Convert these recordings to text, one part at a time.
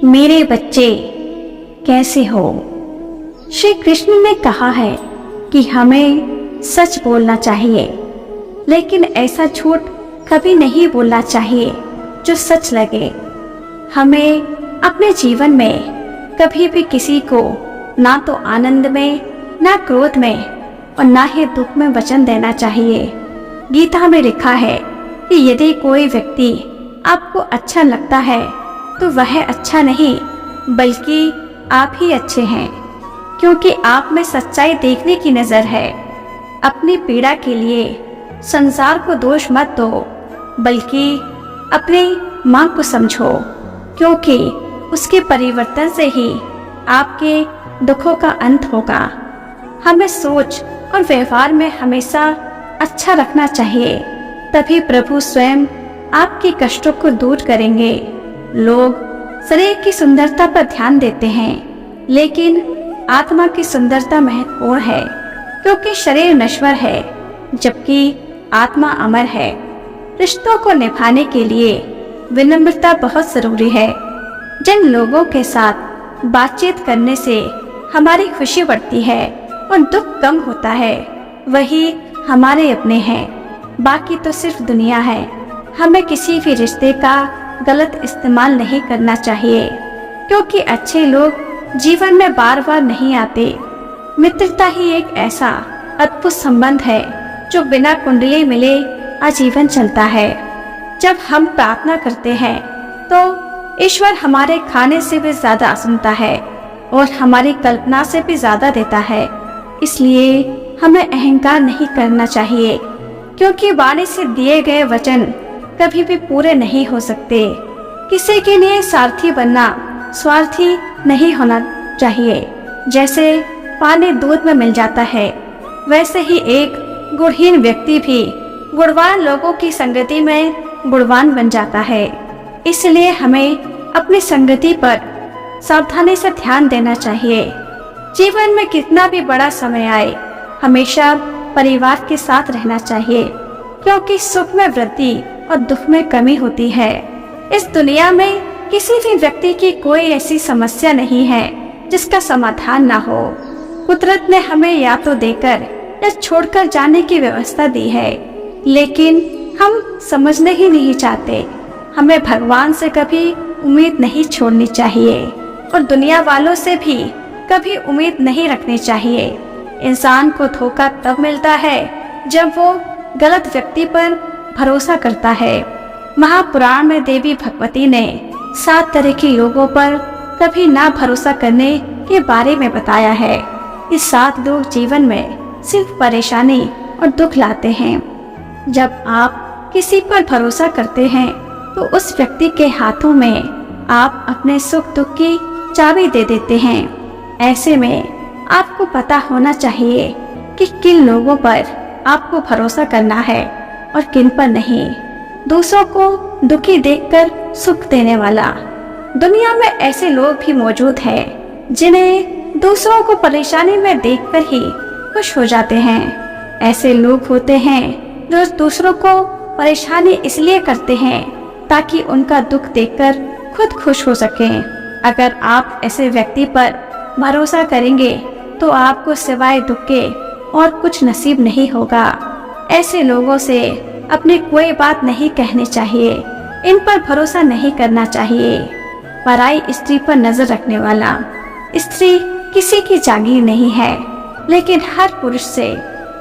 मेरे बच्चे कैसे हो। श्री कृष्ण ने कहा है कि हमें सच बोलना चाहिए, लेकिन ऐसा झूठ कभी नहीं बोलना चाहिए जो सच लगे। हमें अपने जीवन में कभी भी किसी को ना तो आनंद में, ना क्रोध में और ना ही दुख में वचन देना चाहिए। गीता में लिखा है कि यदि कोई व्यक्ति आपको अच्छा लगता है तो वह अच्छा नहीं बल्कि आप ही अच्छे हैं, क्योंकि आप में सच्चाई देखने की नजर है। अपनी पीड़ा के लिए संसार को दोष मत दो, बल्कि अपनी मां को समझो, क्योंकि उसके परिवर्तन से ही आपके दुखों का अंत होगा। हमें सोच और व्यवहार में हमेशा अच्छा रखना चाहिए, तभी प्रभु स्वयं आपके कष्टों को दूर करेंगे। लोग शरीर की सुंदरता पर ध्यान देते हैं, लेकिन आत्मा की सुंदरता महत्वपूर्ण है, क्योंकि शरीर नश्वर है जबकि आत्मा अमर है। रिश्तों को निभाने के लिए विनम्रता बहुत जरूरी है। जिन लोगों के साथ बातचीत करने से हमारी खुशी बढ़ती है और दुख कम होता है, वही हमारे अपने हैं। बाकी तो सिर्फ दुनिया है। हमें किसी भी रिश्ते का गलत इस्तेमाल नहीं करना चाहिए, क्योंकि अच्छे लोग जीवन में बार बार नहीं आते। मित्रता ही एक ऐसा अद्भुत संबंध है जो बिना कुंडली मिले आजीवन चलता है। जब हम प्रार्थना करते हैं तो ईश्वर हमारे खाने से भी ज्यादा सुनता है और हमारी कल्पना से भी ज्यादा देता है। इसलिए हमें अहंकार नहीं करना चाहिए, क्योंकि वाणी से दिए गए वचन कभी भी पूरे नहीं हो सकते। किसी के लिए सारथी बनना स्वार्थी नहीं होना चाहिए। जैसे पानी दूध में मिल जाता है, वैसे ही एक गुणहीन व्यक्ति भी गुणवान लोगों की संगति में गुणवान बन जाता है। इसलिए हमें अपनी संगति पर सावधानी से ध्यान देना चाहिए। जीवन में कितना भी बड़ा समय आए, हमेशा परिवार के साथ रहना चाहिए, क्योंकि सुख में वृद्धि और दुख में कमी होती है। इस दुनिया में किसी भी व्यक्ति की कोई ऐसी समस्या नहीं है जिसका समाधान ना हो। कुदरत ने हमें या तो देकर या छोड़कर जाने की व्यवस्था दी है, लेकिन हम समझने ही नहीं चाहते। हमें भगवान से कभी उम्मीद नहीं छोड़नी चाहिए और दुनिया वालों से भी कभी उम्मीद नहीं रखनी चाहिए। इंसान को धोखा तब मिलता है जब वो गलत व्यक्ति पर भरोसा करता है। महापुराण में देवी भगवती ने 7 तरह के लोगों पर कभी ना भरोसा करने के बारे में बताया है। ये 7 लोग जीवन में सिर्फ परेशानी और दुख लाते हैं। जब आप किसी पर भरोसा करते हैं तो उस व्यक्ति के हाथों में आप अपने सुख दुख की चाबी दे देते हैं। ऐसे में आपको पता होना चाहिए कि किन लोगों पर आपको भरोसा करना है और किन पर नहीं। दूसरों को दुखी देखकर सुख देने वाला। दुनिया में ऐसे लोग भी मौजूद हैं जिन्हें दूसरों को परेशानी में देखकर ही खुश हो जाते हैं। ऐसे लोग होते हैं जो दूसरों को परेशानी इसलिए करते हैं ताकि उनका दुख देखकर खुद खुश हो सकें। अगर आप ऐसे व्यक्ति पर भरोसा करेंगे तो आपको सिवाय दुख के और कुछ नसीब नहीं होगा। ऐसे लोगों से अपनी कोई बात नहीं कहनी चाहिए। इन पर भरोसा नहीं करना चाहिए। पराई स्त्री पर नजर रखने वाला। स्त्री किसी की जागीर नहीं है, लेकिन हर पुरुष से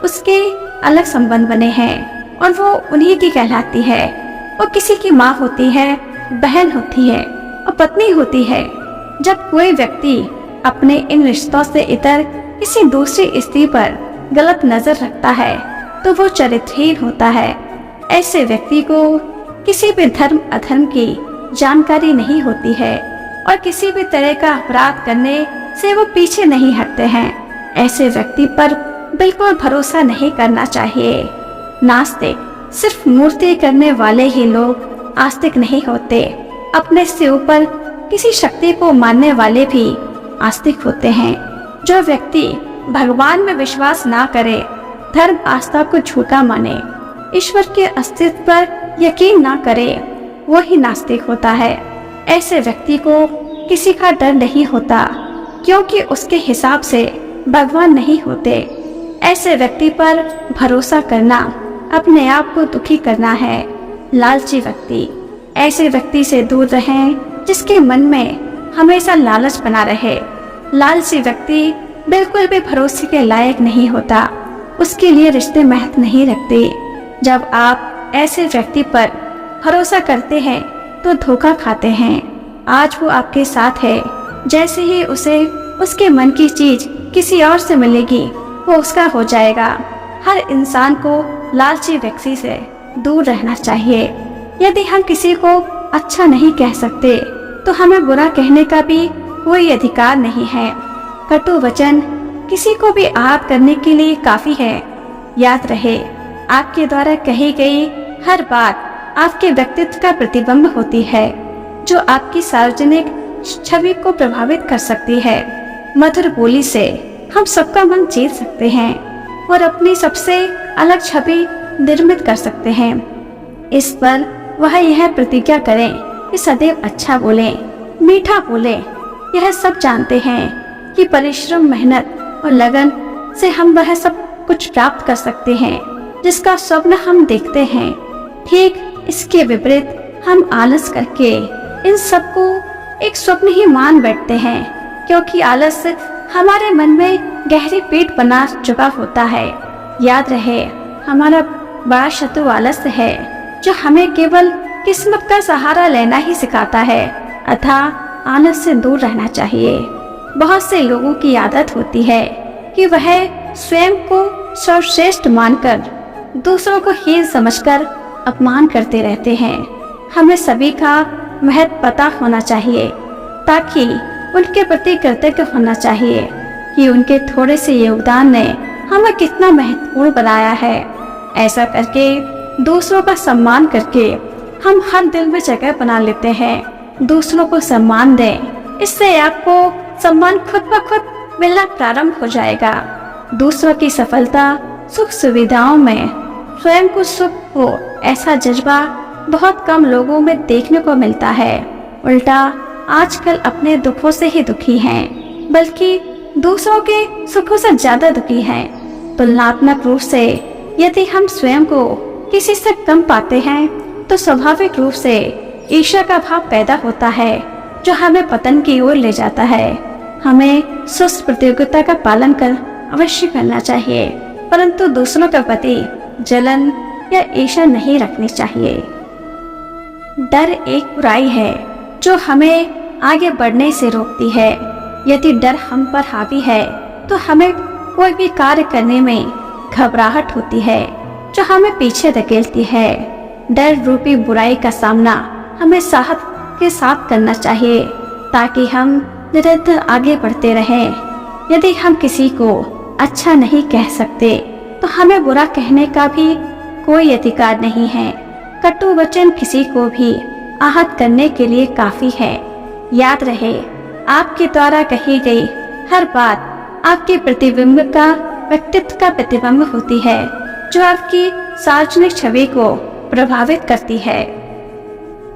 उसके अलग संबंध बने हैं और वो उन्हीं की कहलाती है। वो किसी की माँ होती है, बहन होती है और पत्नी होती है। जब कोई व्यक्ति अपने इन रिश्तों से इतर किसी दूसरी स्त्री पर गलत नजर रखता है तो वो चरित्रहीन होता है। ऐसे व्यक्ति को किसी भी धर्म अधर्म की जानकारी नहीं होती है और किसी भी तरह का अपराध करने से वो पीछे नहीं हटते हैं। ऐसे व्यक्ति पर बिल्कुल भरोसा नहीं करना चाहिए। नास्तिक सिर्फ मूर्ति करने वाले ही लोग आस्तिक नहीं होते। अपने से ऊपर किसी शक्ति को मानने वाले भी आस्तिक होते हैं। जो व्यक्ति भगवान में विश्वास ना करे, धर्म आस्था को झूठा माने, ईश्वर के अस्तित्व पर यकीन ना करे, वो ही नास्तिक होता है। ऐसे व्यक्ति को किसी का डर नहीं होता, क्योंकि उसके हिसाब से भगवान नहीं होते। ऐसे व्यक्ति पर भरोसा करना अपने आप को दुखी करना है। लालची व्यक्ति, ऐसे व्यक्ति से दूर रहें जिसके मन में हमेशा लालच बना रहे। लालची व्यक्ति बिल्कुल भी भरोसे के लायक नहीं होता, उसके लिए रिश्ते महत्व नहीं रखते। जब आप ऐसे व्यक्ति पर भरोसा करते हैं तो धोखा खाते हैं। आज वो आपके साथ है, जैसे ही उसे उसके मन की चीज किसी और से मिलेगी वो उसका हो जाएगा। हर इंसान को लालची व्यक्ति से दूर रहना चाहिए। यदि हम किसी को अच्छा नहीं कह सकते तो हमें बुरा कहने का भी कोई अधिकार नहीं है। कटु वचन किसी को भी आहत करने के लिए काफी है। याद रहे, आपके द्वारा कही गई हर बात आपके व्यक्तित्व का प्रतिबिंब होती है, जो आपकी सार्वजनिक छवि को प्रभावित कर सकती है। मधुर बोली से हम सबका मन जीत सकते हैं और अपनी सबसे अलग छवि निर्मित कर सकते हैं। इस पर वह यह प्रतिज्ञा करें कि सदैव अच्छा बोलें, मीठा बोलें। यह सब जानते हैं कि परिश्रम, मेहनत और लगन से हम वह सब कुछ प्राप्त कर सकते हैं जिसका स्वप्न हम देखते हैं। ठीक इसके विपरीत हम आलस करके इन सब को एक स्वप्न ही मान बैठते हैं, क्योंकि आलस हमारे मन में गहरी पेट बना चुका होता है। याद रहे, हमारा बड़ा शत्रु आलस्य है, जो हमें केवल किस्मत का सहारा लेना ही सिखाता है। अतः आलस से दूर रहना चाहिए। बहुत से लोगों की आदत होती है कि वह स्वयं को सर्वश्रेष्ठ मानकर दूसरों को हीन समझकर अपमान करते रहते हैं। हमें सभी का महत्व पता होना चाहिए, ताकि उनके प्रति कृतज्ञ होना चाहिए कि उनके थोड़े से योगदान ने हमें कितना महत्वपूर्ण बनाया है। ऐसा करके, दूसरों का सम्मान करके हम हर दिल में जगह बना लेते हैं। दूसरों को सम्मान दें, इससे आपको सम्मान खुद ब खुद मिलना प्रारंभ हो जाएगा। दूसरों की सफलता, सुख सुविधाओं में स्वयं को सुख हो, ऐसा जज्बा बहुत कम लोगों में देखने को मिलता है। उल्टा आजकल अपने दुखों से ही दुखी हैं, बल्कि दूसरों के सुखों से ज्यादा दुखी हैं। तुलनात्मक रूप से यदि हम स्वयं को किसी से कम पाते हैं तो स्वाभाविक रूप से ईर्ष्या का भाव पैदा होता है, जो हमें पतन की ओर ले जाता है। हमें सुस्त प्रतियोगिता का पालन कर अवश्य करना चाहिए, परंतु दूसरों के प्रति जलन या ईर्ष्या नहीं रखनी चाहिए। डर एक बुराई है जो हमें आगे बढ़ने से रोकती है। यदि डर हम पर हावी है तो हमें कोई भी कार्य करने में घबराहट होती है, जो हमें पीछे धकेलती है। डर रूपी बुराई का सामना हमें साहस के साथ करना चाहिए, ताकि हम निरंतर आगे बढ़ते रहें। यदि हम किसी को अच्छा नहीं कह सकते तो हमें बुरा कहने का भी कोई अधिकार नहीं है। कटु वचन किसी को भी आहत करने के लिए काफी है। याद रहे, आपके द्वारा कही गई हर बात आपके प्रतिबिंब का, व्यक्तित्व का प्रतिबिंब होती है, जो आपकी सार्वजनिक छवि को प्रभावित करती है।